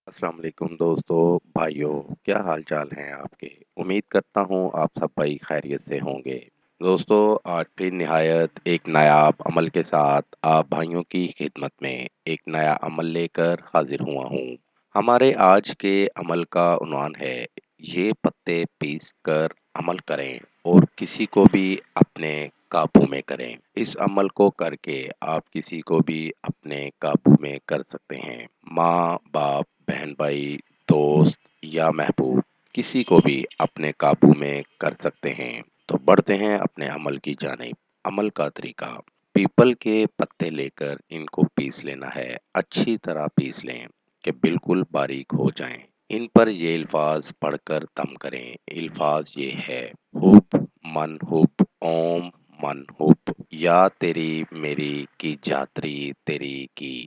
السلام علیکم دوستو بھائیوں، کیا حال چال ہیں آپ کے؟ امید کرتا ہوں آپ سب بھائی خیریت سے ہوں گے۔ دوستو، آج پھر نہایت ایک نایاب عمل کے ساتھ آپ بھائیوں کی خدمت میں ایک نیا عمل لے کر حاضر ہوا ہوں۔ ہمارے آج کے عمل کا عنوان ہے: یہ پتے پیس کر عمل کریں اور کسی کو بھی اپنے قابو میں کریں۔ اس عمل کو کر کے آپ کسی کو بھی اپنے قابو میں کر سکتے ہیں۔ ماں، باپ، بہن بھائی، دوست یا محبوب، کسی کو بھی اپنے قابو میں کر سکتے ہیں۔ تو بڑھتے ہیں اپنے عمل کی جانب۔ عمل کا طریقہ: پیپل کے پتے لے کر ان کو پیس لینا ہے۔ اچھی طرح پیس لیں کہ بالکل باریک ہو جائیں۔ ان پر یہ الفاظ پڑھ کر دم کریں۔ الفاظ یہ ہے: حب من حب اوم من حب، یا تیری میری کی جاتری تیری کی،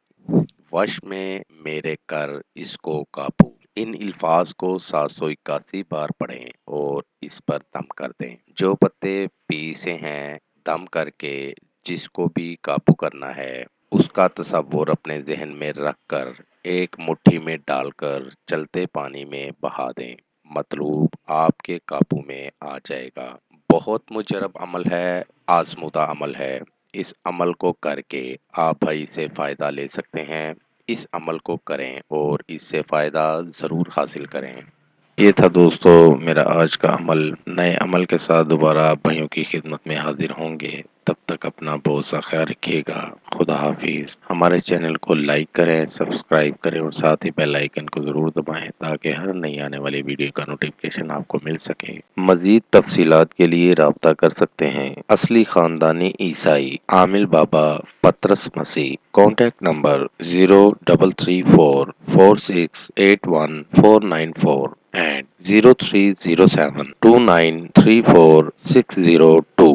وش میں میرے کر اس کو قابو۔ ان الفاظ کو 781 بار پڑھیں اور اس پر دم کر دیں۔ جو پتے پیسے ہیں، دم کر کے جس کو بھی قابو کرنا ہے، اس کا تصور اپنے ذہن میں رکھ کر ایک مٹھی میں ڈال کر چلتے پانی میں بہا دیں۔ مطلوب آپ کے قابو میں آ جائے گا۔ بہت مجرب عمل ہے، آزمودہ عمل ہے۔ اس عمل کو کر کے آپ بھائی سے فائدہ لے سکتے ہیں۔ اس عمل کو کریں اور اس سے فائدہ ضرور حاصل کریں۔ یہ تھا دوستو میرا آج کا عمل۔ نئے عمل کے ساتھ دوبارہ آپ بھائیوں کی خدمت میں حاضر ہوں گے۔ تب تک اپنا بہت سا خیال رکھیے گا۔ خدا حافظ۔ ہمارے چینل کو لائک کریں، سبسکرائب کریں اور ساتھ ہی بیل آئیکن کو ضرور دبائیں تاکہ ہر نئی آنے والی ویڈیو کا نوٹیفکیشن آپ کو مل سکے۔ مزید تفصیلات کے لیے رابطہ کر سکتے ہیں۔ اصلی خاندانی عیسائی عامل بابا پطرس مسیح۔ Contact number 030446819494 and 030729346002۔